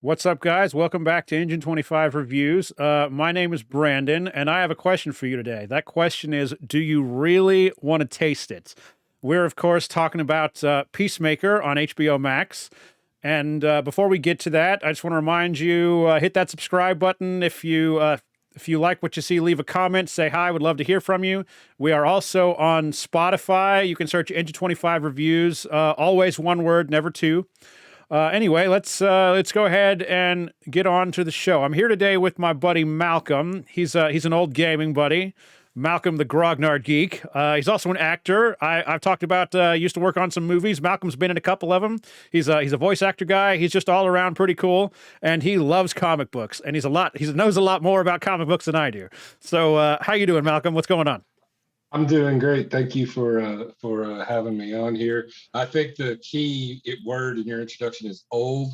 What's up, guys? Welcome back to Engine25 Reviews. My name is Brandon, and I have a question for you today. That question is, do you really want to taste it? We're, of course, talking about Peacemaker on HBO Max. And before we get to that, I just want to remind you, hit that subscribe button. If you like what you see, leave a comment, say hi. Would love to hear from you. We are also on Spotify. You can search Engine25 Reviews. Always one word, never two. Anyway, let's go ahead and get on to the show. I'm here today with my buddy Malcolm. He's an old gaming buddy, Malcolm the Grognard Geek. He's also an actor. I've talked about used to work on some movies. Malcolm's been in a couple of them. He's a voice actor guy. He's just all around pretty cool, and he loves comic books. And he knows a lot more about comic books than I do. So how you doing, Malcolm? What's going on? I'm doing great. Thank you for having me on here. I think the key word in your introduction is old,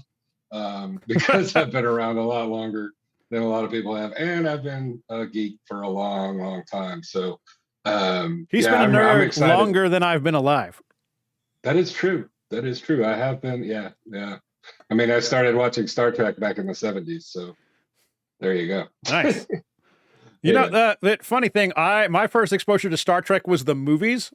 because I've been around a lot longer than a lot of people have, and I've been a geek for a long, long time. So He's yeah, been a I'm nerd excited. longer than I've been alive. That is true. That is true. I have been. Yeah, yeah. I mean, I started watching Star Trek back in the '70s. So there you go. Nice. You know, that funny thing, my first exposure to Star Trek was the movies.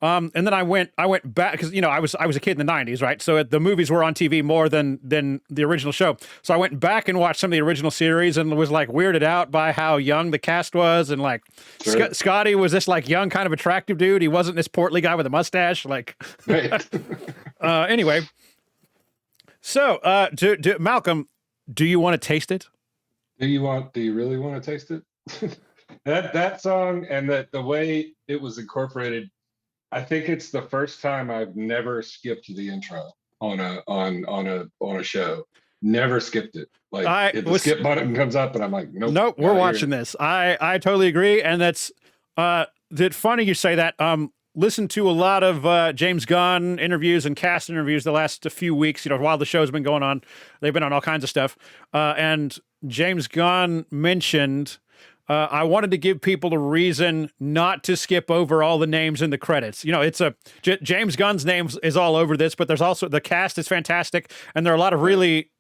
And then I went back because, I was a kid in the 90s, right? So the movies were on TV more than the original show. So I went back and watched some of the original series and was like weirded out by how young the cast was. And like Sure. Scotty was this like young, kind of attractive dude. He wasn't this portly guy with a mustache. Like, Right. anyway. So, Malcolm, do you want to taste it? Do you really want to taste it? That song and the way it was incorporated, I think it's the first time I've never skipped the intro on a show. Never skipped it. Like if the skip button comes up and I'm like, nope, we're watching this. I totally agree. And that's funny you say that. Listen to a lot of James Gunn interviews and cast interviews the last few weeks, while the show's been going on. They've been on all kinds of stuff. And James Gunn mentioned, I wanted to give people a reason not to skip over all the names in the credits. James Gunn's name is all over this, but there's also the cast is fantastic, and there are a lot of really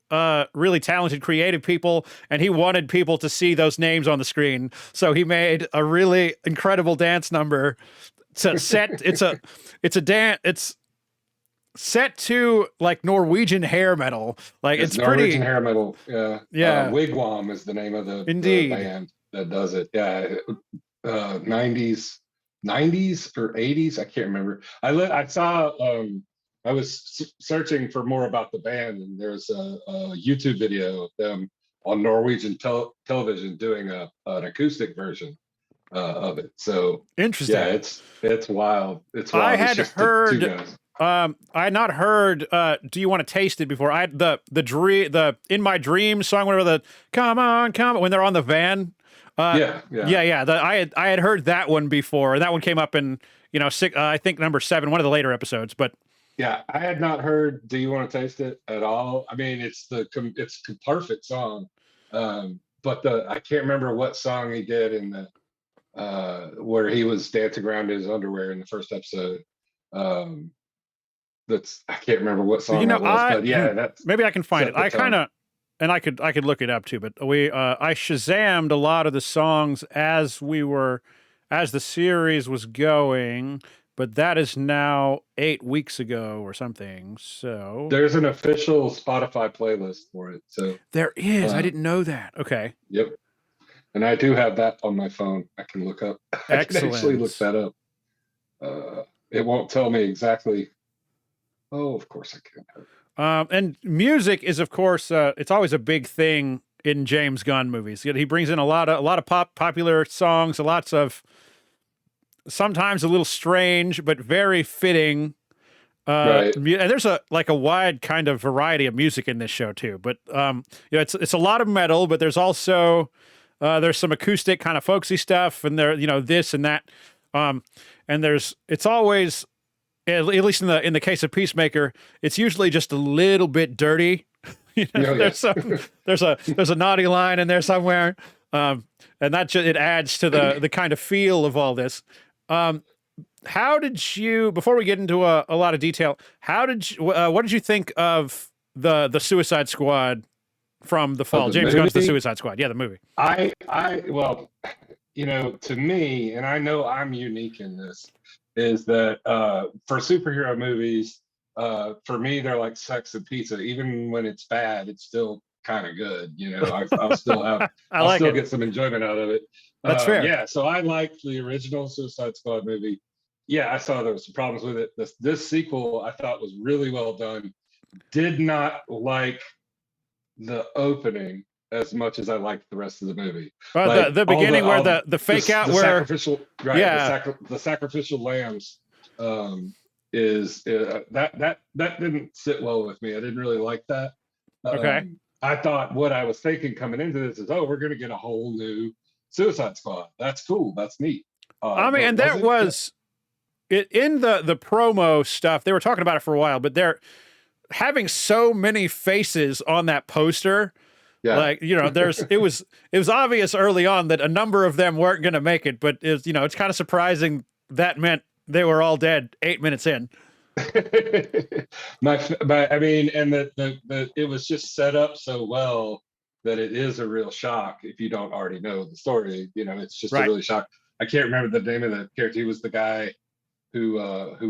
talented, creative people, and he wanted people to see those names on the screen. So he made a really incredible dance number. It's set to like Norwegian hair metal. Like it's Norwegian pretty hair metal. Yeah. Yeah. Wigwam is the name of the band that does it. Yeah. 90s or 80s. I can't remember. I saw, I was searching for more about the band, and there's a YouTube video of them on Norwegian television doing an acoustic version of it. So interesting. Yeah, it's wild. It's wild. I had heard. I had not heard "Do You Want to Taste It" before. I had the "In My Dreams" song, whatever, the "Come On, Come On," when they're on the van. Yeah. I had heard that one before. That one came up in I think number 7, one of the later episodes. But yeah, I had not heard "Do You Want to Taste It" at all. I mean, it's a perfect song, but I can't remember what song he did in the where he was dancing around in his underwear in the first episode. I can't remember what song that was, but yeah, that's maybe I can find it. I could look it up too, but I Shazammed a lot of the songs as the series was going, but that is now 8 weeks ago or something. So there's an official Spotify playlist for it. So there is. I didn't know that. Okay. Yep. And I do have that on my phone. I can look up. I can actually look that up. It won't tell me exactly. Oh, of course I can. And music is, of course, it's always a big thing in James Gunn movies. He brings in a lot of popular songs, lots of sometimes a little strange but very fitting. Right. And there's a wide kind of variety of music in this show too. But it's a lot of metal, but there's also there's some acoustic kind of folksy stuff, and there this and that. And it's always, at least in the case of Peacemaker, it's usually just a little bit dirty. There's a naughty line in there somewhere, and that it adds to the kind of feel of all this. How did you, before we get into a lot of detail, what did you think of the Suicide Squad from the Oh, fall. the James Gunn's The movie? Suicide Squad. Yeah, the movie. Well, to me, and I know I'm unique in this, is that for superhero movies, for me, they're like sex and pizza. Even when it's bad, it's still kind of good. I'll still have, I I'll like still it. get some enjoyment out of it. That's fair. Yeah, so I liked the original Suicide Squad movie. Yeah, I saw there was some problems with it. This sequel I thought was really well done. Did not like the opening as much as I liked the rest of the movie. The Like the all beginning where the fake out the where sacrificial, right? yeah. The sacrificial lambs is that didn't sit well with me. I didn't really like that. Okay. I thought what I was thinking coming into this is, oh, we're going to get a whole new Suicide Squad. That's cool. That's neat. I mean, But and there wasn't. was it in the promo stuff. They were talking about it for a while, but they're having so many faces on that poster. Yeah. Like, it was obvious early on that a number of them weren't going to make it, but it's kind of surprising that meant they were all dead 8 minutes in. I mean, and it was just set up so well that it is a real shock if you don't already know the story. It's just a really shock. I can't remember the name of the character. He was the guy who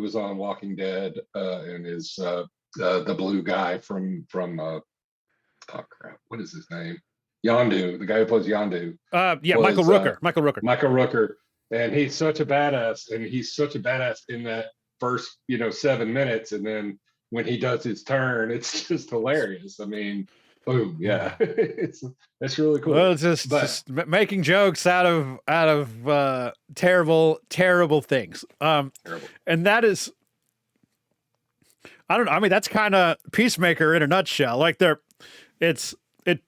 was on Walking Dead and is the blue guy from oh crap, what is his name? Yondu, the guy who plays Yondu. Yeah, Michael Rooker. Michael Rooker, and he's such a badass, in that first 7 minutes, and then when he does his turn, it's just hilarious. I mean, boom, yeah, it's really cool. Well, it's just making jokes out of terrible things. Terrible. And that is, I don't know. I mean, that's kind of Peacemaker in a nutshell. Like it's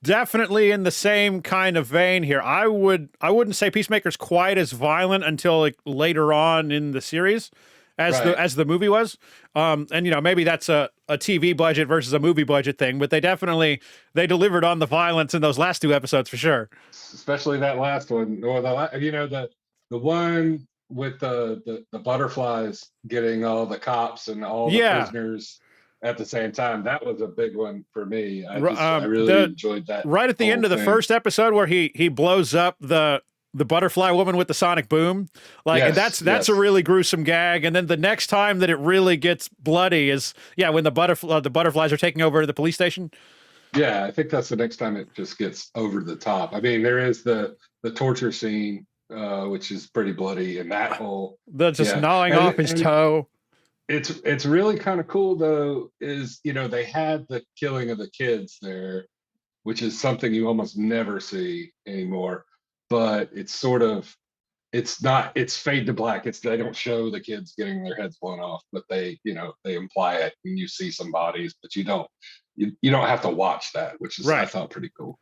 definitely in the same kind of vein here. I wouldn't say Peacemaker's quite as violent until like later on in the series as the movie was. And maybe that's a TV budget versus a movie budget thing, but they delivered on the violence in those last two episodes for sure. Especially that last one, or the one with the butterflies getting all the cops and all the prisoners at the same time. That was a big one for me. I really enjoyed that. Right at the end of the first episode where he blows up the butterfly woman with the sonic boom. Like that's a really gruesome gag. And then the next time that it really gets bloody is when the butterflies are taking over the police station. Yeah, I think that's the next time it just gets over the top. I mean, there is the torture scene, which is pretty bloody, and that whole gnawing off his toe. It's really kind of cool though, is they had the killing of the kids there, which is something you almost never see anymore. But it's fade to black. They don't show the kids getting their heads blown off, but they imply it, and you see some bodies, but you don't have to watch that, which is I thought pretty cool.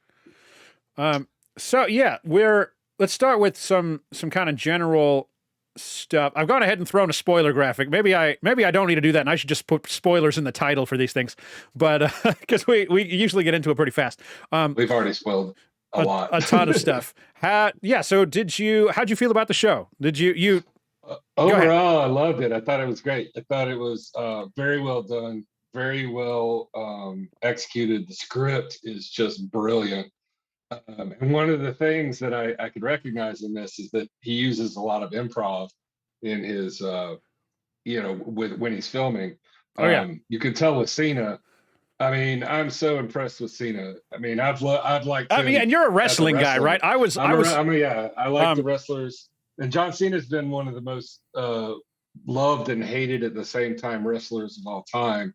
So yeah, let's start with some kind of general stuff. I've gone ahead and thrown a spoiler graphic. Maybe I don't need to do that, and I should just put spoilers in the title for these things. But because we usually get into it pretty fast. We've already spoiled a lot, a ton of stuff. So how'd you feel about the show? Did you overall? I loved it. I thought it was great. I thought it was very well done, very well executed. The script is just brilliant. And one of the things that I could recognize in this is that he uses a lot of improv in his, when he's filming. You can tell with Cena. I mean, I'm so impressed with Cena. I mean, I've liked. I mean, and you're a wrestling guy, right? I like the wrestlers, and John Cena's been one of the most loved and hated at the same time wrestlers of all time,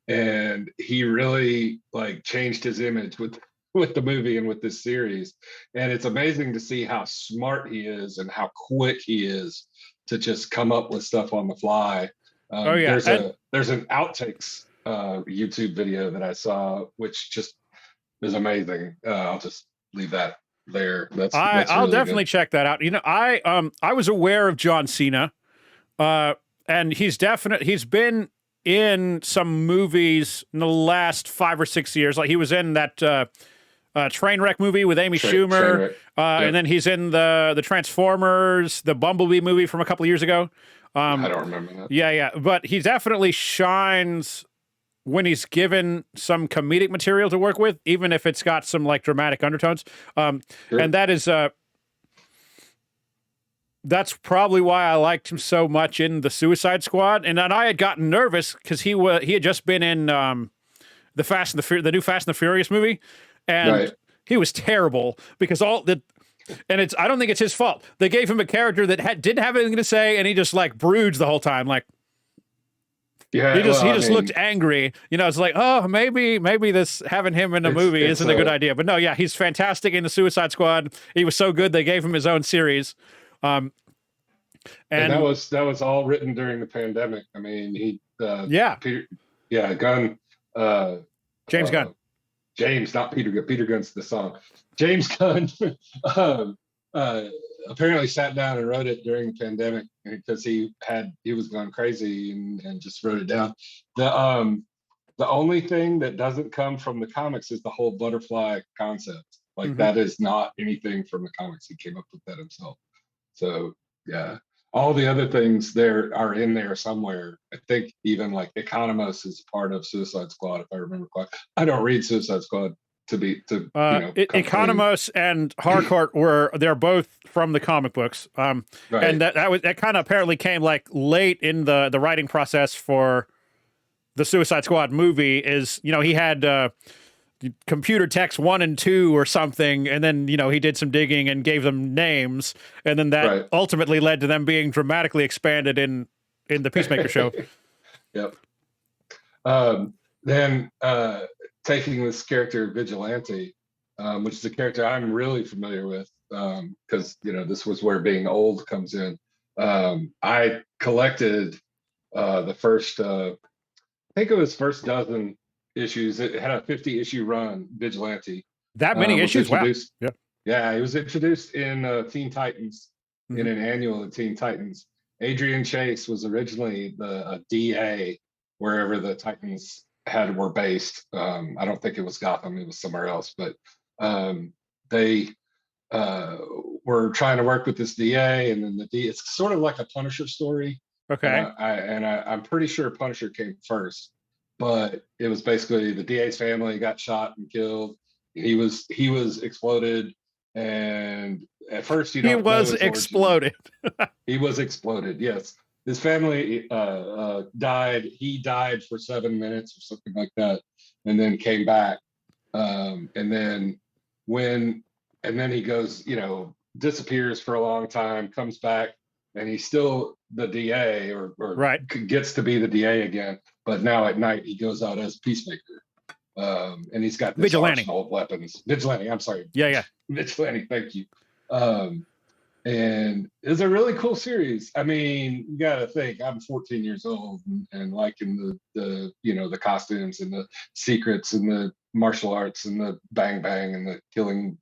and he really changed his image with the movie and with this series. And it's amazing to see how smart he is and how quick he is to just come up with stuff on the fly. There's an outtakes YouTube video that I saw, which just is amazing. I'll just leave that there. I'll really definitely check that out. I was aware of John Cena, and he's been in some movies in the last 5 or 6 years. Like he was in that Trainwreck movie with Amy Schumer, and then he's in the Transformers, the Bumblebee movie from a couple of years ago. I don't remember that. Yeah, but he definitely shines when he's given some comedic material to work with, even if it's got some like dramatic undertones. Sure. And that's probably why I liked him so much in the Suicide Squad. And then I had gotten nervous because he had just been in the new Fast and the Furious movie, and Right. he was terrible because I don't think it's his fault. They gave him a character that didn't have anything to say, and he just like broods the whole time, like. Yeah, he just looked angry. It's like, oh, maybe this having him in a movie isn't a good idea. But no, yeah, he's fantastic in the Suicide Squad. He was so good they gave him his own series. And that was all written during the pandemic. I mean, Gunn, James Gunn. James, not Peter Gunn. Peter Gunn's the song. James Gunn apparently sat down and wrote it during the pandemic because he was going crazy and just wrote it down. The only thing that doesn't come from the comics is the whole butterfly concept. Like that is not anything from the comics. He came up with that himself. So yeah, all the other things there are in there somewhere. I think even like Economos is part of Suicide Squad, if I remember correctly. I don't read Suicide Squad Economos and Harcourt they're both from the comic books. Right. And that kind of apparently came like late in the writing process for the Suicide Squad movie. Is he had computer text 1 and 2 or something, and then he did some digging and gave them names, and then that ultimately led to them being dramatically expanded in the Peacemaker show. Yep. Then taking this character Vigilante, which is a character I'm really familiar with, because this was where being old comes in. I collected the first, I think it was first dozen issues. It had a 50-issue run, Vigilante. That many issues? Wow. Yeah, it was introduced in Teen Titans, in an annual of Teen Titans. Adrian Chase was originally the DA wherever the Titans were based. I don't think it was Gotham, it was somewhere else, but they were trying to work with this DA, and then it's sort of like a Punisher story. Okay. I'm pretty sure Punisher came first, but it was basically the DA's family got shot and killed. He was exploded, and at first he was exploded. He was exploded. Yes, his family died. He died for 7 minutes or something like that, and then came back. And then he goes, disappears for a long time, comes back, and he's still the DA or gets to be the DA again. But now at night he goes out as Peacemaker, and he's got this Vigilante arsenal of weapons. Vigilante. I'm sorry. Yeah. Vigilante. Thank you. And it's a really cool series. I mean, you got to think I'm 14 years old and liking the costumes and the secrets and the martial arts and the bang bang and the killing.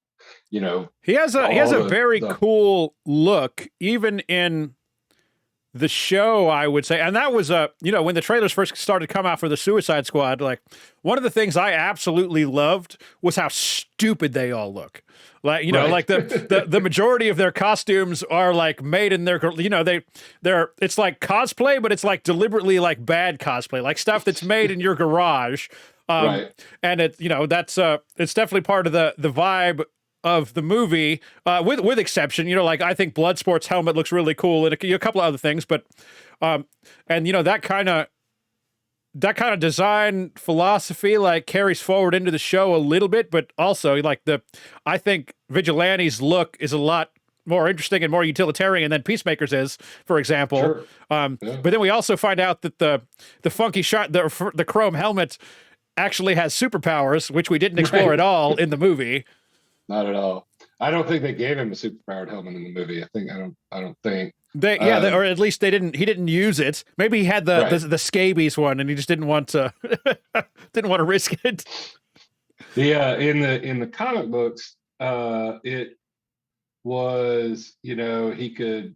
He has a very cool look, even in the show, I would say. And that was when the trailers first started to come out for the Suicide Squad, like one of the things I absolutely loved was how stupid they all look. Like, like the majority of their costumes are like made in their, it's like cosplay, but it's like deliberately like bad cosplay, like stuff that's made in your garage. And that's it's definitely part of the vibe of the movie, with exception, like I think Bloodsport's helmet looks really cool and a couple of other things, but and that kind of design philosophy like carries forward into the show a little bit, but also like I think Vigilante's look is a lot more interesting and more utilitarian than Peacemaker's is, for example. Sure. But then we also find out that the funky shot, the chrome helmet actually has superpowers, which we didn't explore at all in the movie. Not at all. I don't think they gave him a superpowered helmet in the movie. I don't think or at least he didn't use it. Maybe he had the scabies one and he just didn't want to risk it. In the comic books, it was, he could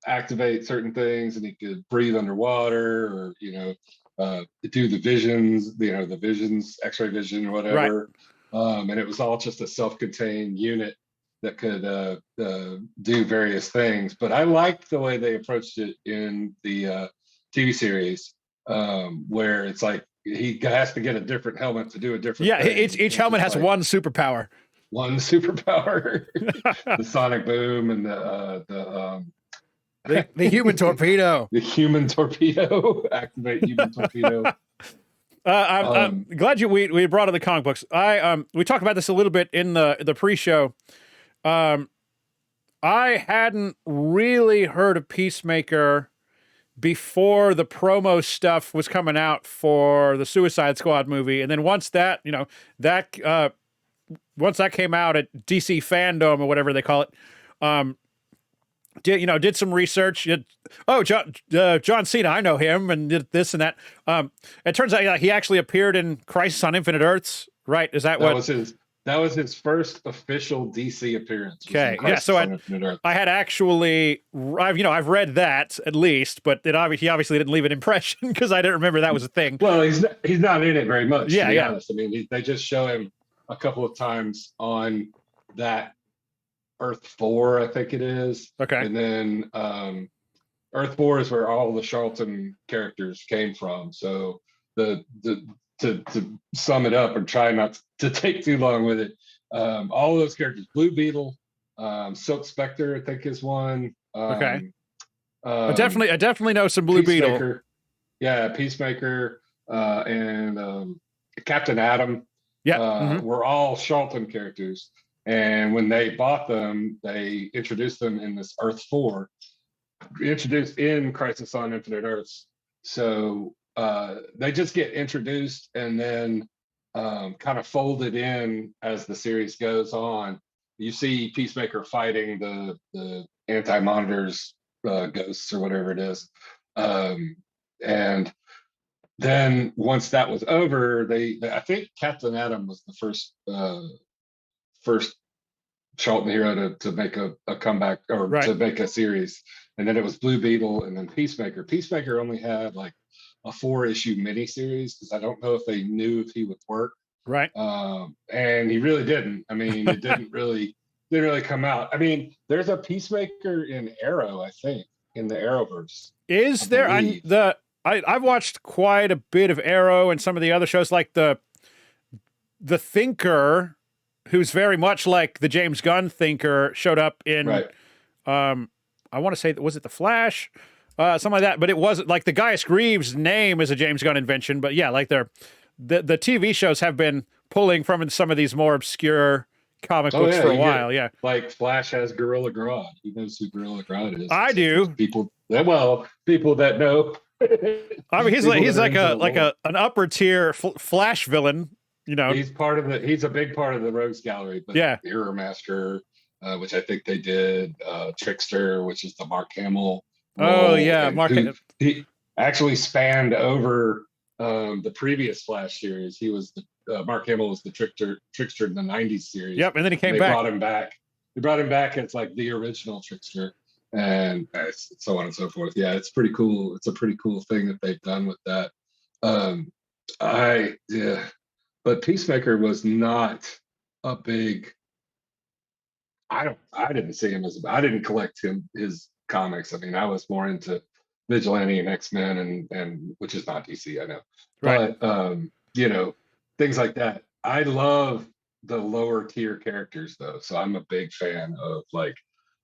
activate certain things and he could breathe underwater or, do the visions, the visions, X-ray vision or whatever. Right. And it was all just a self-contained unit that could do various things. But I liked the way they approached it in the TV series, where it's like he has to get a different helmet to do a different Yeah, thing. each helmet has like one superpower. one superpower. The sonic boom and the human torpedo. The human torpedo. Activate human torpedo. I'm glad we brought up the comic books. We talked about this a little bit in the pre-show. I hadn't really heard of Peacemaker before the promo stuff was coming out for the Suicide Squad movie, and then once that once that came out at DC Fandom or whatever they call it, did some research. John Cena, I know him, and did this and that. It turns out he actually appeared in Crisis on Infinite Earths, right? Is that what? That was his first official DC appearance. Okay, yeah. So I had actually, I've read that at least, but he obviously didn't leave an impression because I didn't remember that was a thing. Well, he's not in it very much. Yeah, to be honest. I mean, they just show him a couple of times on that Earth 4, I think it is. Okay. And then Earth 4 is where all the Charlton characters came from. So to sum it up and try not to take too long with it, all of those characters, Blue Beetle, Silk Spectre, I think is one. Okay. I definitely know some Blue Beetle. Yeah, Peacemaker and Captain Atom. Yeah. Were all Charlton characters. And when they bought them, they introduced them in this Earth 4, introduced in Crisis on Infinite Earths. So they just get introduced and then kind of folded in as the series goes on. You see Peacemaker fighting the Anti-Monitors ghosts or whatever it is. And then once that was over, I think Captain Atom was the first Charlton hero to make a comeback or to make a series, and then it was Blue Beetle and then Peacemaker. Peacemaker only had like a 4-issue miniseries because I don't know if they knew if he would work. Right. And he really didn't. I mean, it didn't really come out. I mean, there's a Peacemaker in Arrow, I think, in the Arrowverse. Is there? I've watched quite a bit of Arrow and some of the other shows, like the Thinker, who's very much like the James Gunn Thinker, showed up in, I want to say, was it The Flash? Something like that. But it wasn't, like, the Gaius Greaves name is a James Gunn invention. But yeah, like the TV shows have been pulling from some of these more obscure comic books for a while. Yeah. Like Flash has Gorilla Grodd. He knows who Gorilla Grodd is. I do. People that know. I mean, he's like an upper tier Flash villain. You know, he's a big part of the Rogues Gallery. But yeah, Mirror Master, which I think they did, Trickster, which is the Mark Hamill. Oh yeah, he actually spanned over the previous Flash series. He was Mark Hamill was the Trickster in the '90s series. Yep, and then they brought him back. They brought him back as like the original Trickster, and so on and so forth. Yeah, it's pretty cool. It's a pretty cool thing that they've done with that. But Peacemaker was not a big. I didn't see him as. I didn't collect his comics. I mean, I was more into Vigilante and X-Men and which is not DC, I know. Right. But things like that. I love the lower tier characters though. So I'm a big fan of like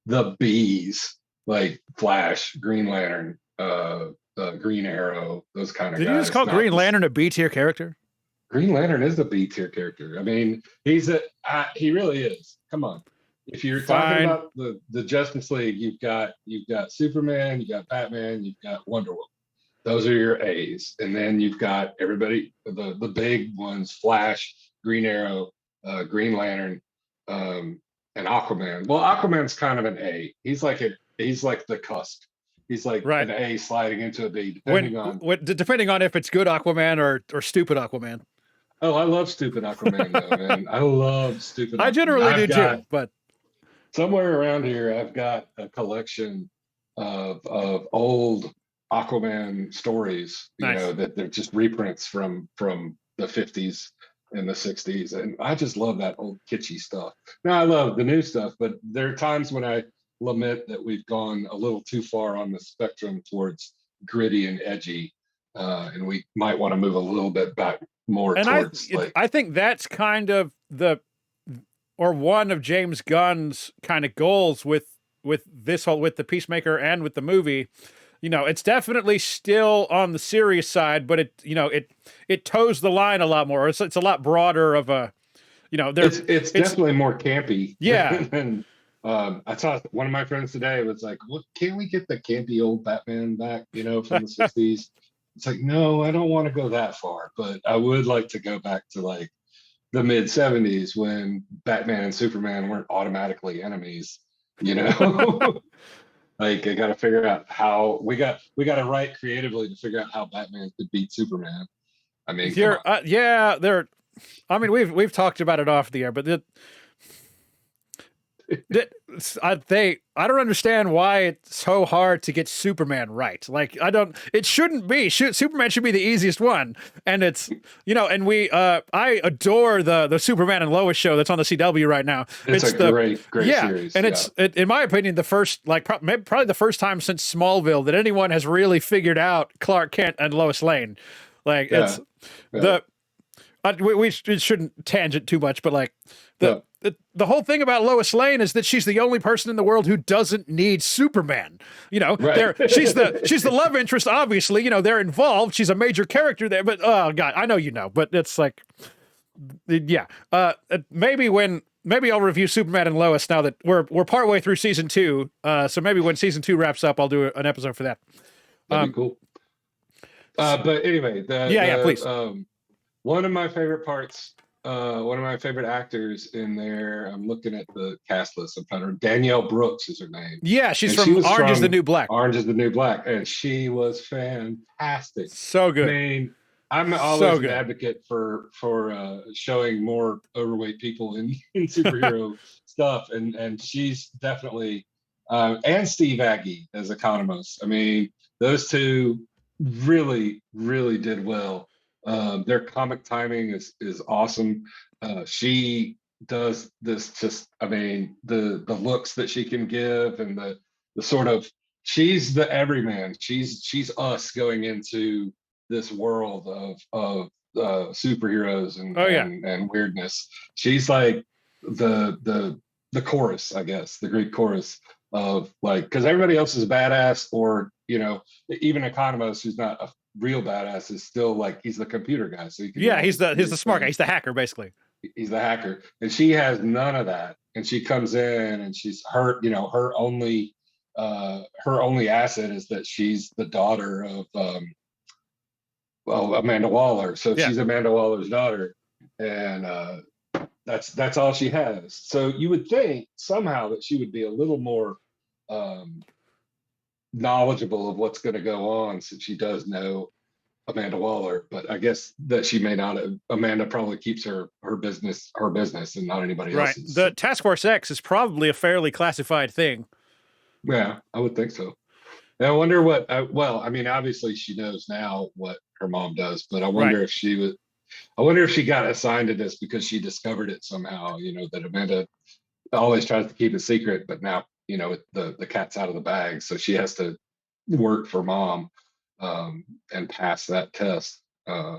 the Bees, like Flash, Green Lantern, Green Arrow, those kind of guys. Did you just call Green Lantern a B tier character? Green Lantern is a B tier character. I mean, he really is. Come on. If you're talking about the Justice League, you've got Superman, you got Batman, you've got Wonder Woman. Those are your A's, and then you've got everybody, the big ones: Flash, Green Arrow, Green Lantern, and Aquaman. Well, Aquaman's kind of an A. He's like the cusp. He's like an A sliding into a B, depending on if it's good Aquaman or stupid Aquaman. Oh, I love stupid Aquaman though, man. I love stupid. I generally do too, but somewhere around here, I've got a collection of old Aquaman stories. That they're just reprints from the 50s and the 60s, and I just love that old kitschy stuff. Now I love the new stuff, but there are times when I lament that we've gone a little too far on the spectrum towards gritty and edgy. and we might want to move a little bit back more And towards like. I think that's kind of one of James Gunn's kind of goals with with the Peacemaker and with the movie. It's definitely still on the serious side, but it toes the line a lot more. It's a lot broader of a, it's definitely more campy. Yeah. And I saw one of my friends today was like, "What? Can't we get the campy old Batman back? From the '60s?" It's like, no, I don't want to go that far, but I would like to go back to like the mid '70s when Batman and Superman weren't automatically enemies. Like I got to figure out how we got to write creatively to figure out how Batman could beat Superman. I mean, come on. Yeah, I mean, we've talked about it off the air, but I don't understand why it's so hard to get Superman right. Like, it shouldn't be. Superman should be the easiest one. And it's, and I adore the Superman and Lois show that's on the CW right now. It's a great series. And it's, in my opinion, the first, like, probably the first time since Smallville that anyone has really figured out Clark Kent and Lois Lane. Like, it's we shouldn't tangent too much, but like the whole thing about Lois Lane is that she's the only person in the world who doesn't need Superman. Right. She's the love interest. Obviously, they're involved. She's a major character there. But oh god, I know but it's like, yeah. Maybe I'll review Superman and Lois now that we're partway through season 2. So maybe when season 2 wraps up, I'll do an episode for that. That'd be cool. But anyway, please. One of my favorite parts, one of my favorite actors in there, I'm looking at the cast list. I'm trying to Danielle Brooks is her name. Yeah, she's from Orange is the New Black. Orange is the New Black, and she was fantastic. So good. I mean, I'm always an advocate for showing more overweight people in superhero stuff, and she's definitely and Steve Agee as Economos. I mean, those two really did well. Their comic timing is awesome. She does this just, I mean, the looks that she can give and the sort of, she's the everyman. She's us going into this world of superheroes and weirdness. She's like the chorus, I guess, the Greek chorus of like, because everybody else is badass, or even Economos, who's not a real badass, is still like, he's the computer guy. So he's the smart guy. He's the hacker, basically. He's the hacker, and she has none of that. And she comes in, and she's her only asset is that she's the daughter of Amanda Waller. So she's Amanda Waller's daughter, and that's all she has. So you would think somehow that she would be a little more knowledgeable of what's going to go on, since she does know Amanda Waller, but I guess that she may not have. Amanda probably keeps her business and not anybody else's. The Task Force X is probably a fairly classified thing. Yeah, I would think so. And I wonder what. Well, I mean, obviously she knows now what her mom does, but I wonder if she was. I wonder if she got assigned to this because she discovered it somehow. That Amanda always tries to keep it secret, but now the cat's out of the bag, so she has to work for mom. And pass that test. I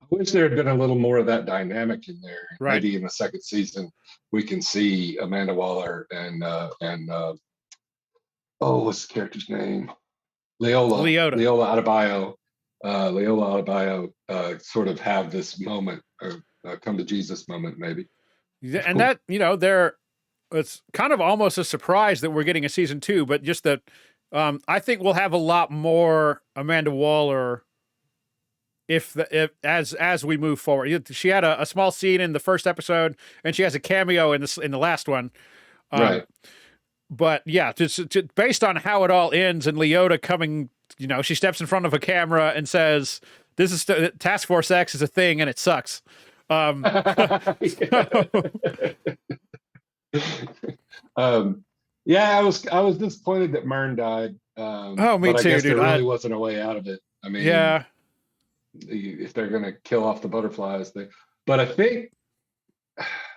wish there had been a little more of that dynamic in there. Right. Maybe in the second season we can see Amanda Waller and what's the character's name? Leola Adebayo. Leola Adebayo sort of have this moment, or come to Jesus moment, maybe. And cool. It's kind of almost a surprise that we're getting a season 2, but just that. I think we'll have a lot more Amanda Waller as we move forward. She had a small scene in the first episode, and she has a cameo in the last one. Right. But yeah, just based on how it all ends, and Leota coming, she steps in front of a camera and says, "This is Task Force X is a thing, and it sucks." Yeah, I was disappointed that Myrn died. Me but too, I guess dude. There really wasn't a way out of it. I mean, if they're gonna kill off the butterflies, but I think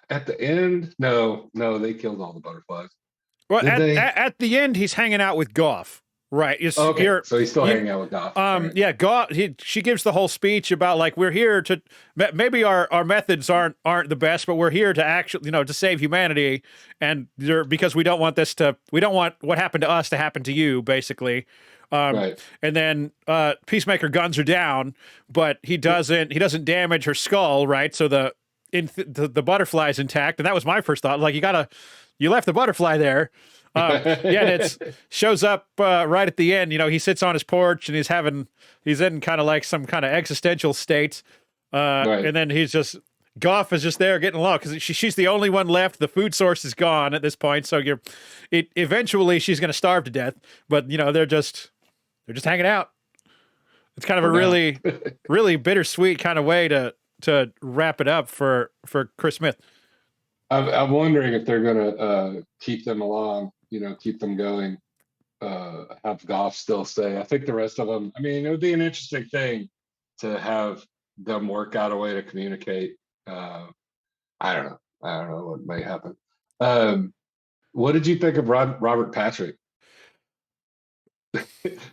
at the end, no, they killed all the butterflies. Well, at the end, he's hanging out with Goff, Right. Oh, okay, You're so he's still you hanging out with Goff. All right. yeah, she gives the whole speech about like we're here to maybe our methods aren't the best, but we're here to actually, to save humanity, and because we don't want what happened to us to happen to you, basically. Right. And then Peacemaker guns her down, but he doesn't damage her skull, right? So the butterfly's intact, and that was my first thought. Like you left the butterfly there. Yeah, and it's shows up right at the end. He sits on his porch and he's in kind of like some kind of existential state, Right. and then Goff is just there getting along because she's the only one left. The food source is gone at this point, so eventually she's going to starve to death. But they're just hanging out. It's kind of a really really bittersweet kind of way to wrap it up for Chris Smith. I'm wondering if they're gonna keep them along, keep them going, have Goff still stay. I think the rest of them. I mean, it would be an interesting thing to have them work out a way to communicate. I don't know. I don't know what may happen. What did you think of Robert Patrick?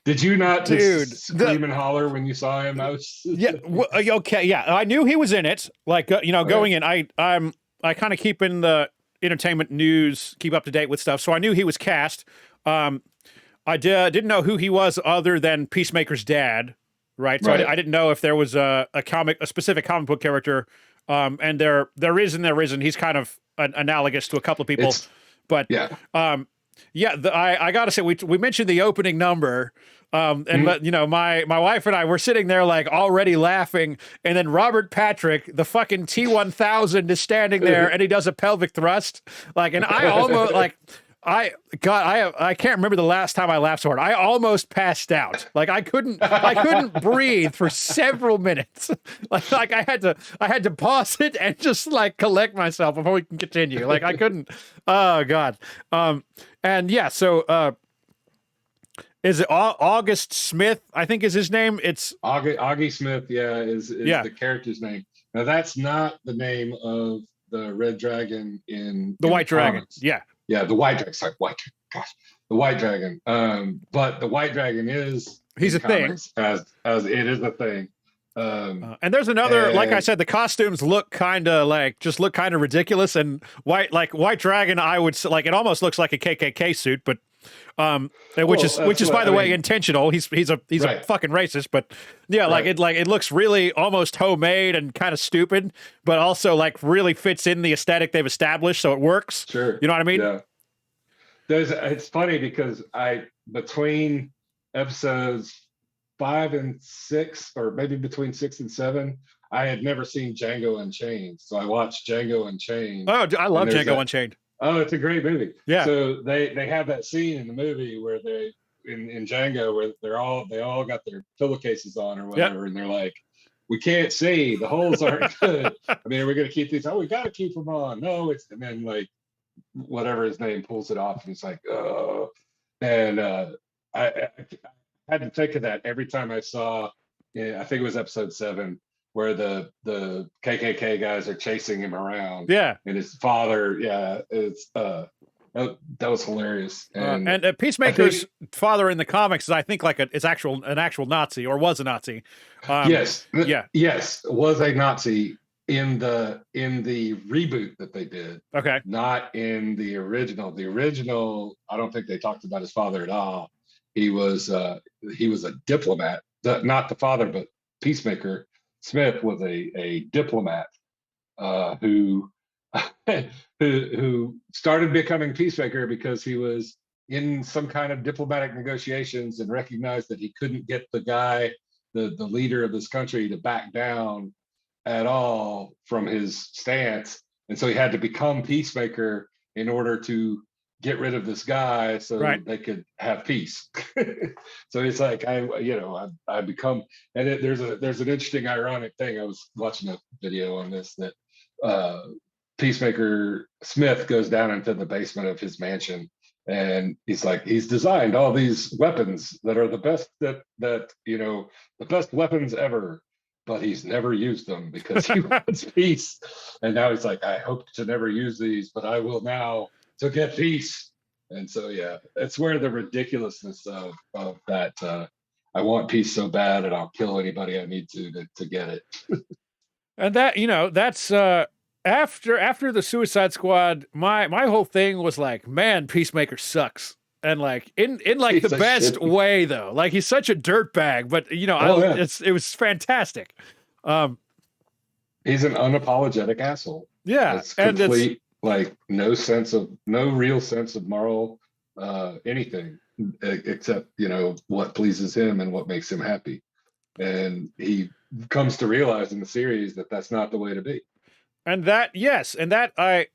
Did you not Dude, just scream and holler when you saw him? I was yeah. Okay. Yeah, I knew he was in it. Like going in, I kind of keep in the entertainment news, keep up to date with stuff. So I knew he was cast. I didn't know who he was other than Peacemaker's dad, right? So Right. I didn't know if there was a specific comic book character. And there is and there isn't. He's kind of analogous to a couple of people, but yeah. Yeah, I gotta say, we mentioned the opening number, and but my wife and I were sitting there like already laughing, and then Robert Patrick, the fucking T-1000, is standing there, and he does a pelvic thrust, like, and I almost like. I can't remember the last time I laughed so hard. I almost passed out. Like I couldn't breathe for several minutes. Like I had to pause it and just like collect myself before we can continue. Like I couldn't. Oh God. And yeah. So is it August Smith? I think is his name. It's Augie Smith. Yeah, is the character's name. Now that's not the name of the Red Dragon in the White Dragon. Comics. Yeah. Yeah, the White Dragon. Sorry, the White Dragon. But the White Dragon he's a thing. As it is a thing. And there's another, like I said, the costumes look kind of ridiculous, and White Dragon, I would like it almost looks like a KKK suit, but which is by the way intentional. He's a fucking racist, but yeah, it looks really almost homemade and kind of stupid, but also like really fits in the aesthetic they've established, so it works. Sure, you know what I mean? Yeah. It's funny because between episodes 5 and 6, or maybe between 6 and 7, I had never seen Django Unchained, so I watched Django Unchained. Oh, I love Django Unchained. Oh, it's a great movie. Yeah. So they have that scene in the movie where they in Django where they all got their pillowcases on or whatever, and they're like, we can't see, the holes aren't good. I mean, are we gonna keep these? Oh, we gotta keep them on. No, and then like whatever his name pulls it off, and it's like, oh, and I had to think of that every time I saw. I think it was episode 7 where the KKK guys are chasing him around. Yeah, and his father. Yeah, it's that was hilarious. And Peacemaker's father in the comics is, I think, like an actual Nazi, or was a Nazi. Yes, was a Nazi in the reboot that they did. Okay, not in the original. The original, I don't think they talked about his father at all. He was a diplomat. Not the father, but Peacemaker Smith was a diplomat who started becoming Peacemaker because he was in some kind of diplomatic negotiations and recognized that he couldn't get the guy, the leader of this country, to back down at all from his stance, and so he had to become Peacemaker in order to get rid of this guy so they could have peace. So it's like I become, and there's an interesting ironic thing. I was watching a video on this that Peacemaker Smith goes down into the basement of his mansion, and he's designed all these weapons that are the best the best weapons ever, but he's never used them because he wants peace. And now he's like, I hope to never use these, but I will now to get peace. And so yeah, it's where the ridiculousness of that I want peace so bad and I'll kill anybody I need to get it. And that, that's after the Suicide Squad, my whole thing was like, man, Peacemaker sucks. And like in like the He's a best shit. way though. Like he's such a dirtbag, but Oh yeah, it was fantastic. Um he's an unapologetic asshole. yeah, It's and it's complete, like no real sense of moral anything except what pleases him and what makes him happy. And he comes to realize in the series that that's not the way to be. and that yes, and that I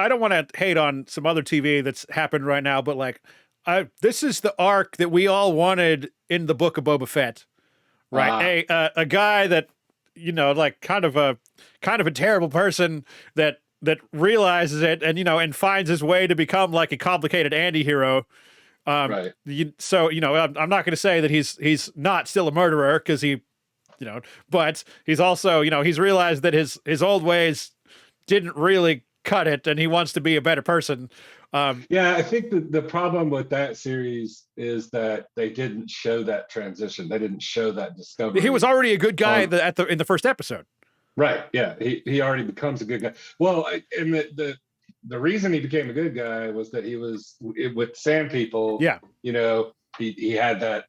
don't want to hate on some other TV that's happened right now, but like this is the arc that we all wanted in the Book of Boba Fett. Right. A guy that, like kind of a terrible person that realizes it and, and finds his way to become like a complicated anti-hero. Right. So, I'm not going to say that he's not still a murderer because but he's also, he's realized that his old ways didn't really cut it and he wants to be a better person. Yeah, I think the problem with that series is that they didn't show that transition. They didn't show that discovery. He was already a good guy in the first episode. Right. Yeah. He already becomes a good guy. Well, and the reason he became a good guy was that he was with Sand People. Yeah. He had that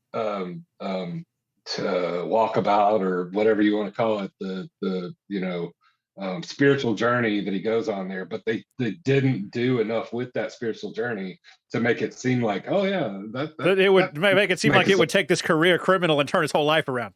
walkabout or whatever you want to call it, the spiritual journey that he goes on there, but they didn't do enough with that spiritual journey to make it seem like, oh yeah, that it would make it seem like it would take this career criminal and turn his whole life around.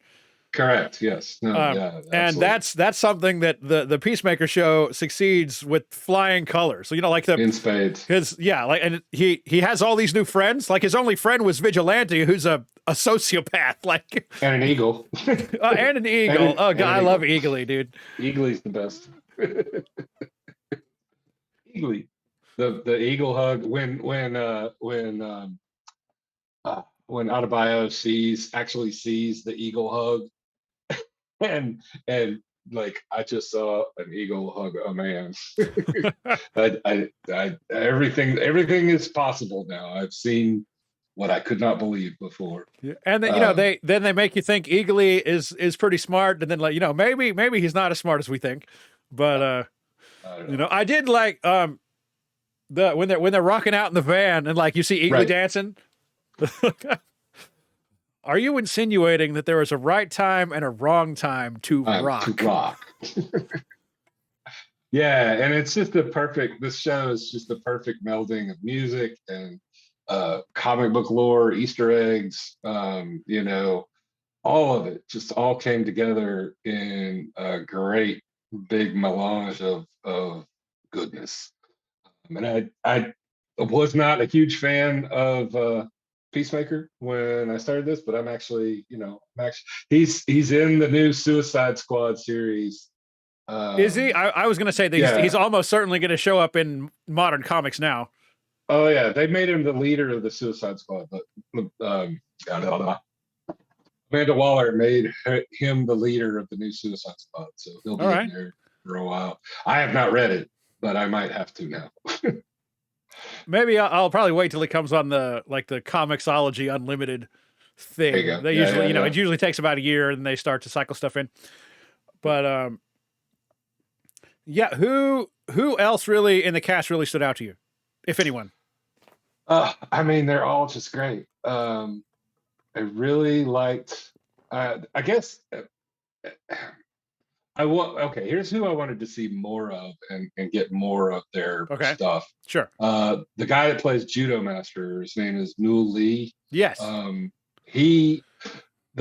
Correct. Yes. No. Yeah. And that's something that the Peacemaker show succeeds with flying colors. So like in spades. And he has all these new friends. Like his only friend was Vigilante, who's a sociopath. Like and an eagle. And an eagle. Oh god, I love Eagly, dude. Eagly's the best. Eagly, the eagle hug when Adebayo actually sees the eagle hug. and like I just saw an eagle hug a man. Everything is possible now. I've seen what I could not believe before. Yeah. And then they make you think Eagly is pretty smart, and then like maybe he's not as smart as we think. But I did like when they're rocking out in the van and like you see Eagly dancing. Are you insinuating that there is a right time and a wrong time to rock? To rock. Yeah, and it's just this show is just the perfect melding of music and comic book lore, Easter eggs, all of it just all came together in a great big melange of goodness. And I was not a huge fan of Peacemaker when I started this, but I'm actually, he's in the new Suicide Squad series. Is he? I was going to say that he's almost certainly going to show up in modern comics now. Oh yeah, they made him the leader of the Suicide Squad, but Amanda Waller made him the leader of the new Suicide Squad, so he'll be in there for a while. I have not read it, but I might have to now. Maybe I'll probably wait till it comes on the Comixology Unlimited thing. They usually, it usually takes about a year, and they start to cycle stuff in. But who else really in the cast really stood out to you, if anyone? I mean, they're all just great. I really liked. I guess. Here's who I wanted to see more of and get more of their stuff. Sure. The guy that plays Judo Master, his name is Newell Lee. Yes. The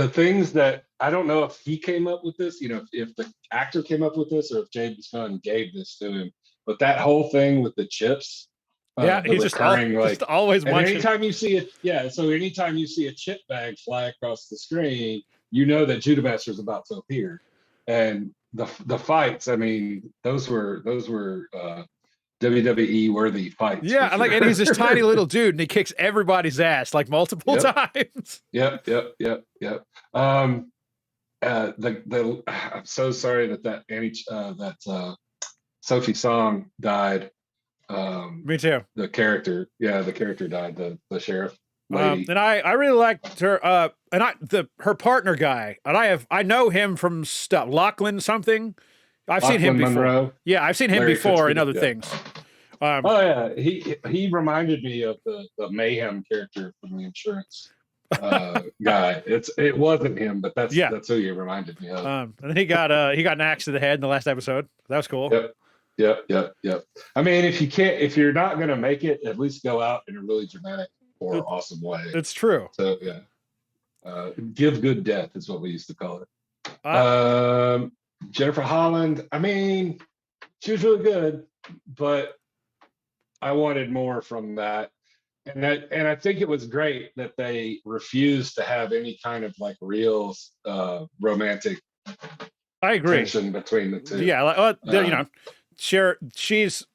things that I don't know if he came up with this, if the actor came up with this or if James Gunn gave this to him, but that whole thing with the chips. He's just always munching. Anytime you see anytime you see a chip bag fly across the screen, you know that Judo Master is about to appear. And the fights, I mean, those were WWE worthy fights. Yeah, and and he's this tiny little dude, and he kicks everybody's ass like multiple times. Yep. I'm so sorry that Sophie Song died. Me too. The character died. The sheriff lady. And I really liked her. And her partner guy, and I know him from stuff. Lachlan something. I've seen him before. Monroe, yeah, I've seen him Larry before in Fitzgerald, other things. Oh yeah, he reminded me of the Mayhem character from the insurance guy. It wasn't him, but that's who he reminded me of. And then he got an axe to the head in the last episode. That was cool. Yep. I mean, if you're not gonna make it, at least go out in a really dramatic or awesome way. It's true. So yeah, give good death is what we used to call it. Jennifer Holland. I mean, she was really good, but I wanted more from that. And I think it was great that they refused to have any kind of like real romantic I agree. tension between the two. Yeah, she's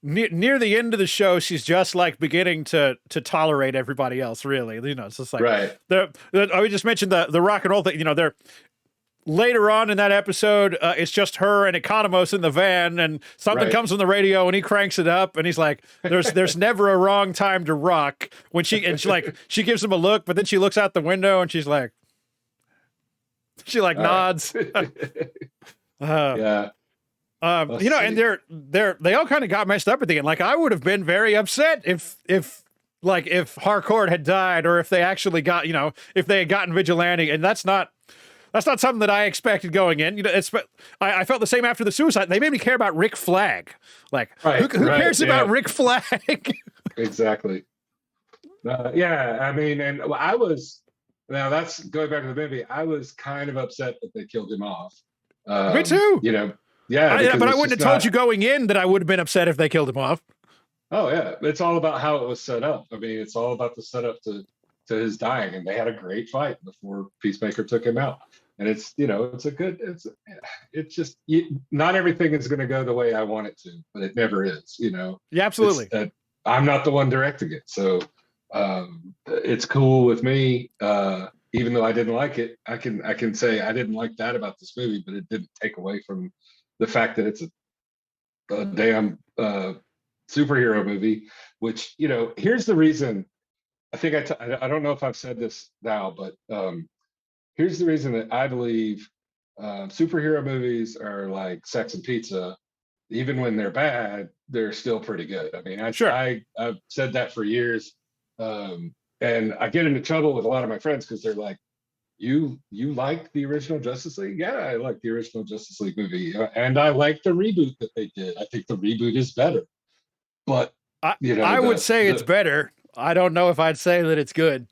near the end of the show. She's just like beginning to tolerate everybody else. Really, it's just like right. I just mentioned the rock and roll thing. They're later on in that episode. It's just her and Economos in the van, and something comes on the radio, and he cranks it up, and he's like, "There's never a wrong time to rock." When she gives him a look, but then she looks out the window, and she's like, nods. Yeah. And they all kind of got messed up at the end. Like, I would have been very upset if Harcourt had died, or if they actually got, if they had gotten Vigilante, and that's not something that I expected going in. I felt the same after the suicide. They made me care about Rick Flag. Like, who cares about Rick Flag? Exactly. I mean, and now that's going back to the movie. I was kind of upset that they killed him off. Me too. Yeah. But I wouldn't have told you going in that I would have been upset if they killed him off. Oh yeah, it's all about how it was set up. I mean, it's all about the setup to his dying, and they had a great fight before Peacemaker took him out. And it's just not everything is going to go the way I want it to, but it never is. Yeah, absolutely. I'm not the one directing it, so it's cool with me. Even though I didn't like it, I can say I didn't like that about this movie, but it didn't take away from the fact that it's a damn superhero movie. Which here's the reason. I think I don't know if I've said this now, but here's the reason that I believe superhero movies are like Sex and Pizza. Even when they're bad, they're still pretty good. I mean, I've said that for years, and I get into trouble with a lot of my friends because they're like, "You like the original Justice League?" Yeah, I like the original Justice League movie, and I like the reboot that they did. I think the reboot is better, but I would say it's better. I don't know if I'd say that it's good.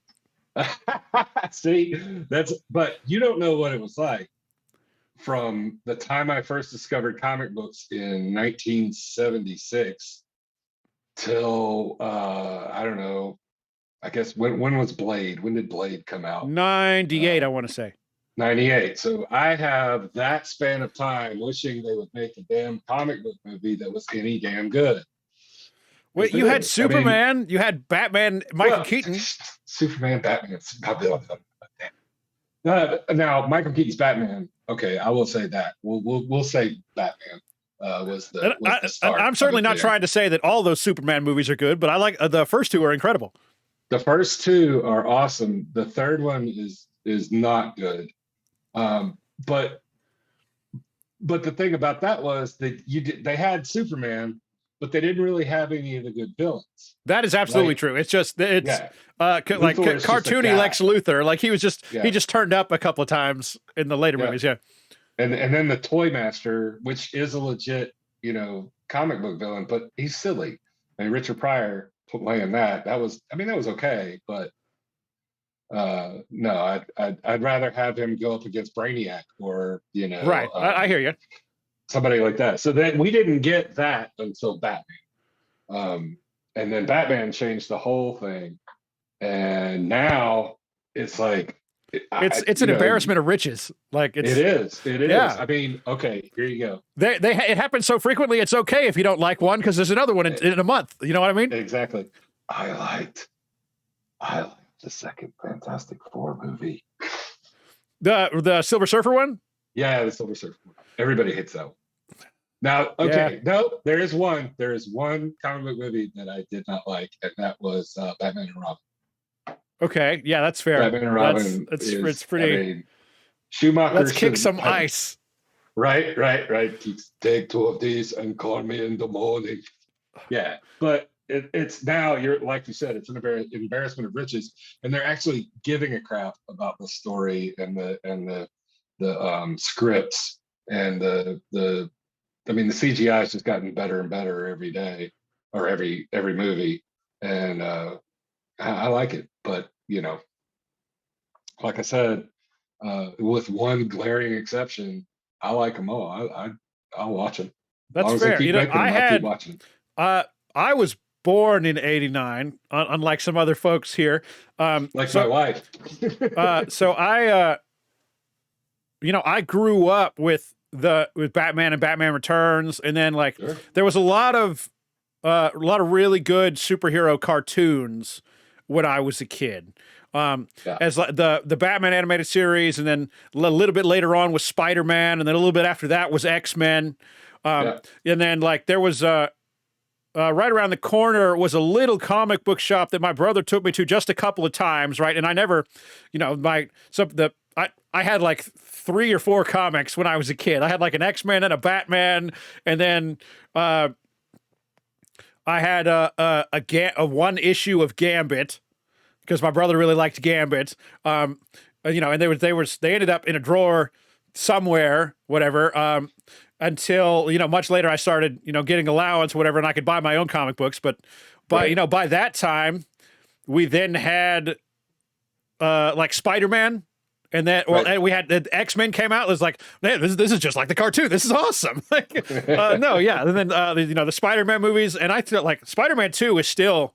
See, but you don't know what it was like from the time I first discovered comic books in 1976 till I don't know. I guess when was Blade? When did Blade come out? 98, I want to say. 98. So I have that span of time wishing they would make a damn comic book movie that was any damn good. Wait, you had Superman, you had Batman, Michael Keaton. Superman, Batman. Now, Michael Keaton's Batman. Okay, I will say that. We'll say Batman was the start. I'm certainly not trying to say that all those Superman movies are good, but I like the first two are incredible. The first two are awesome. The third one is not good. But the thing about that was that they had Superman, but they didn't really have any of the good villains. That is absolutely true. It's just like cartoony Lex Luthor. Like he just turned up a couple of times in the later movies. Yeah, and then the Toy Master, which is a legit comic book villain, but he's silly. I mean, Richard Pryor playing that was okay, but no, I'd rather have him go up against Brainiac or right. I hear you. Somebody like that. So then we didn't get that until Batman. And then Batman changed the whole thing. And now it's like it's an embarrassment of riches. Like it is. Yeah. I mean, okay, here you go. It happens so frequently. It's okay if you don't like one because there's another one in a month. You know what I mean? Exactly. I liked the second Fantastic Four movie. The Silver Surfer one. Yeah, the Silver Surfer one. Everybody hates that one. Now, Yeah. okay, no, there is one. There is one comic book movie that I did not like, and that was Batman and Robin. Okay. Yeah, that's fair. Batman and That's Robin it's is, I pretty. mean, Schumacher Let's kick should some have, ice. right. Keeps take two of these and call me in the morning. Yeah, but it's now you're like you said, it's an embarrassment of riches, and they're actually giving a crap about the story and the scripts and the. I mean, the CGI has just gotten better and better every day or every movie, and I like it. But like I said, with one glaring exception, I like them all. I'll watch them as That's long as they fair. keep making them. I'll keep watching them. Uh, I was born in '89, unlike some other folks here. Like my wife. So I grew up with Batman and Batman Returns, and then like Sure. there was a lot of really good superhero cartoons when I was a kid. Yeah. As the Batman animated series, and then a little bit later on was Spider-Man, and then a little bit after that was X-Men. Yeah. And then like there was right around the corner was a little comic book shop that my brother took me to just a couple of times, right? And I never, I had like 3 or 4 comics when I was a kid. I had like an X-Men and a Batman, and then I had a one issue of Gambit because my brother really liked Gambit. And they ended up in a drawer somewhere, whatever. Until much later, I started getting allowance, whatever, and I could buy my own comic books. But Right. by that time, we then had like Spider-Man. And then, Right. and we had the X-Men came out. It was like, man, this is just like the cartoon. This is awesome. No, yeah. And then, the Spider-Man movies, and I feel like Spider-Man 2 is still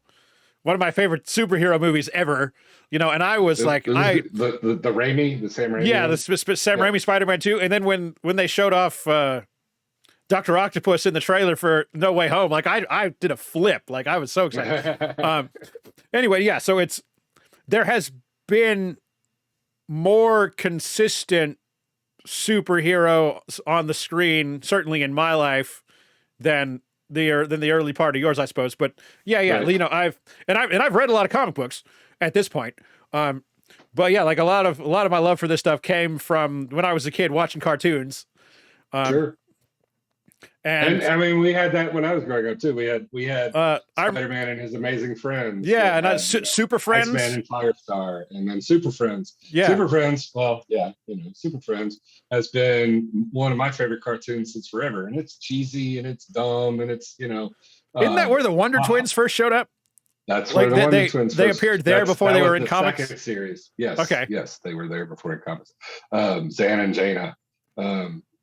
one of my favorite superhero movies ever. And I was like, the Raimi, the Sam Raimi. yeah, the Sam Raimi Spider-Man 2. And then when they showed off Dr. Octopus in the trailer for No Way Home, like I did a flip. Like I was so excited. Anyway, yeah. So there has been more consistent superhero on the screen, certainly in my life, than the early part of yours, I suppose. But yeah, Right. I've read a lot of comic books at this point. But yeah, like a lot of my love for this stuff came from when I was a kid watching cartoons. Sure. And And I mean, we had that when I was growing up too. We had I Spider-Man and his Amazing Friends. yeah, That and had Super Iceman Friends. and Firestar, and then Super Friends. Yeah, Super Friends. Well, yeah, Super Friends has been one of my favorite cartoons since forever, and it's cheesy and it's dumb and it's isn't that where the Wonder wow. Twins first showed up? That's Like where the Wonder Twins they first. appeared there before they was were in the comics. second series. Yes. Okay. Yes, they were there before in comics. Xana and Jaina.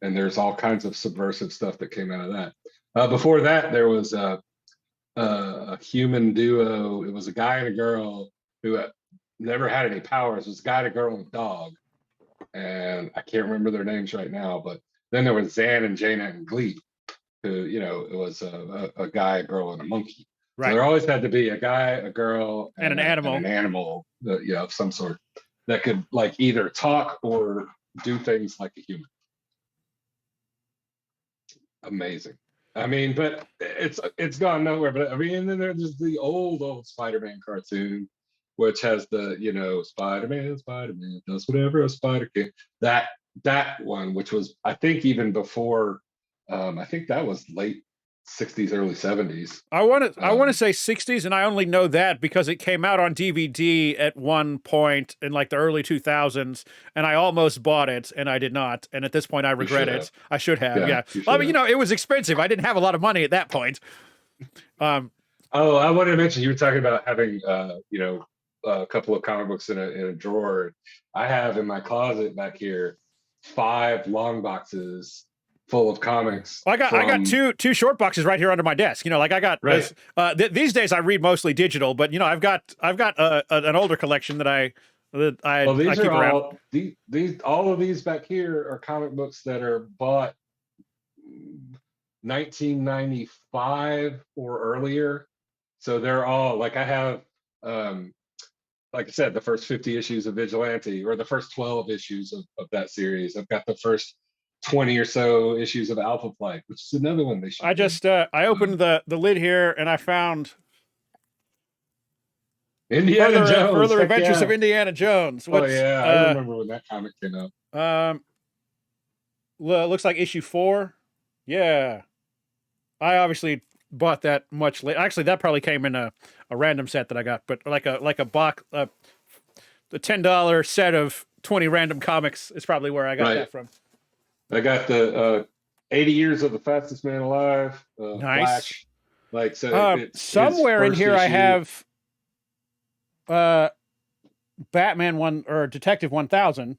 And there's all kinds of subversive stuff that came out of that. Before that, there was a human duo. It was a guy and a girl who never had any powers. It was a guy, and a girl, and a dog. And I can't remember their names right now. But then there was Xan and Jaina and Glee, who, it was a guy, a girl, and a monkey. Right. So there always had to be a guy, a girl, and an animal. And an animal, of some sort that could like either talk or do things like a human. Amazing. I mean, but it's gone nowhere. But I mean, and then there's the old Spider-Man cartoon, which has the Spider-Man does whatever a spider can. That one, which was I think even before, I think that was late '60s, early '70s. I want to say '60s, and I only know that because it came out on DVD at one point in like the early 2000s, and I almost bought it, and I did not. And at this point, I regret it. I should have. Yeah. I mean, it was expensive. I didn't have a lot of money at that point. Oh, I wanted to mention you were talking about having a couple of comic books in a drawer. I have in my closet back here 5 long boxes full of comics. I got two short boxes right here under my desk. Like I got these days I read mostly digital, but I've got an older collection that I these keep are around. These all of these back here are comic books that are bought 1995 or earlier. So they're all like I have like I said, the first 50 issues of Vigilante or the first 12 issues of that series. I've got the first 20 or so issues of Alpha Flight, which is another one they should. I opened the lid here and I found Indiana Jones, further Adventures of Indiana Jones. Oh yeah, I remember when that comic came out. Looks like issue 4. Yeah, I obviously bought that much later. Actually, that probably came in a random set that I got, but like a box, the $10 set of 20 random comics is probably where I got that from. I got the 80 Years of the Fastest Man Alive. Nice. Flash. Like so, somewhere in here I have Batman 1 or Detective 1000.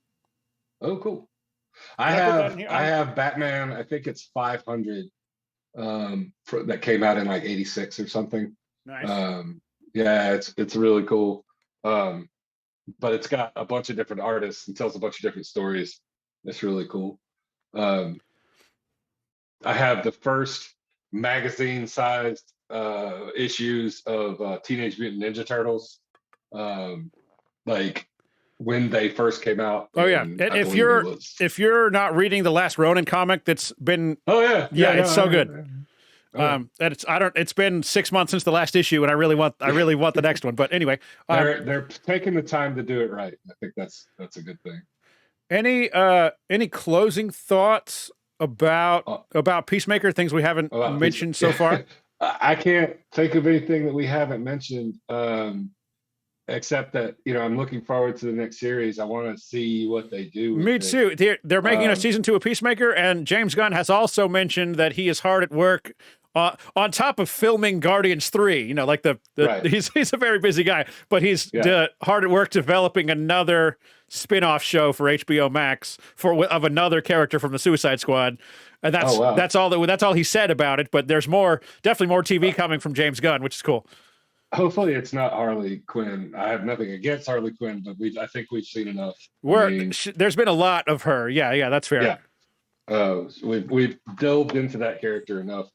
Oh, cool. I have Batman. I think it's 500. That came out in like 86 or something. Nice. Yeah, it's really cool. But it's got a bunch of different artists and tells a bunch of different stories. It's really cool. I have the first magazine-sized issues of Teenage Mutant Ninja Turtles, like when they first came out. Oh yeah, and if you're not reading the last Ronin comic, that's been it's so good. And it's been 6 months since the last issue, and I really want the next one. But anyway, they're taking the time to do it right. I think that's a good thing. Any closing thoughts about Peacemaker? Things we haven't mentioned so far? I can't think of anything that we haven't mentioned, except that I'm looking forward to the next series. I want to see what they do. Me too. They're making a season 2 of Peacemaker, and James Gunn has also mentioned that he is hard at work on top of filming Guardians 3. Like he's a very busy guy, but he's hard at work developing another spin-off show for HBO Max of another character from the Suicide Squad. And that's all he said about it, but there's definitely more TV coming from James Gunn, which is cool. Hopefully it's not Harley Quinn. I have nothing against Harley Quinn, but I think we've seen enough. There's been a lot of her. Yeah, that's fair. Yeah. We've delved into that character enough.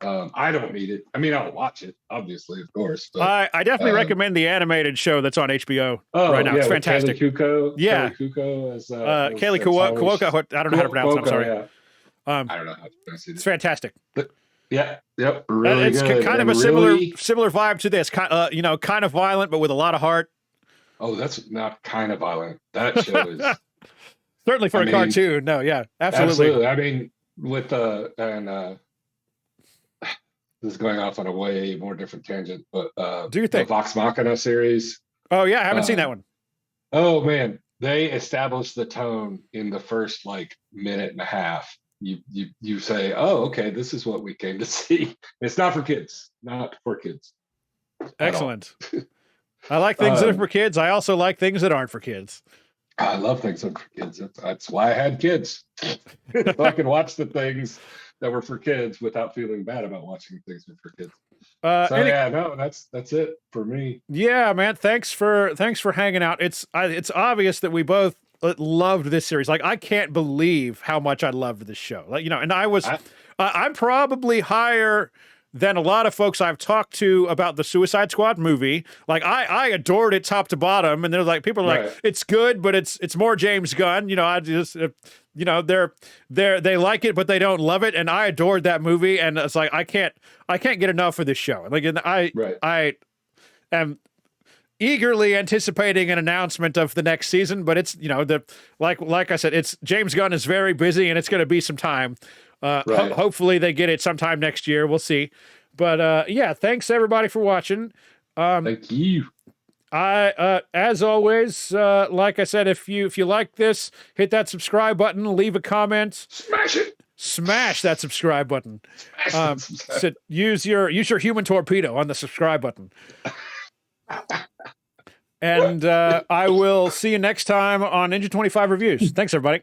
I don't need it. I mean, I'll watch it, obviously, of course. But I definitely recommend the animated show that's on HBO right now. It's fantastic. Kaylee Cuoco. I don't know how to pronounce it. I'm sorry. Yeah. I don't know how to pronounce it. It's fantastic. Really it's good. Kind of a similar vibe to this. Kind of violent, but with a lot of heart. Oh, that's not kind of violent. That show is certainly for a cartoon. No, yeah, absolutely. I mean, with this is going off on a way more different tangent, but do you think the Vox Machina series? Oh yeah, I haven't seen that one. Oh man, they established the tone in the first minute and a half. You say, oh, okay, this is what we came to see. It's not for kids. Not for kids. Excellent. I like things that are for kids. I also like things that aren't for kids. I love things that are for kids. That's why I had kids. So I can watch the things that were for kids without feeling bad about watching things that were for kids. That's it for me. Yeah, man. Thanks for hanging out. It's obvious that we both loved this series. I can't believe how much I loved this show. And I'm probably higher than a lot of folks I've talked to about the Suicide Squad movie. I adored it top to bottom, and people are like, it's good, but it's more James Gunn. I just they like it, but they don't love it, and I adored that movie, and it's I can't get enough of this show. I am eagerly anticipating an announcement of the next season, but it's like I said, it's James Gunn is very busy, and it's going to be some time. Hopefully they get it sometime next year. We'll see. But thanks everybody for watching. Thank you. As always, like I said, if you like this, hit that subscribe button, leave a comment, smash that subscribe button. So use your human torpedo on the subscribe button. And I will see you next time on Engine25 Reviews. Thanks, everybody.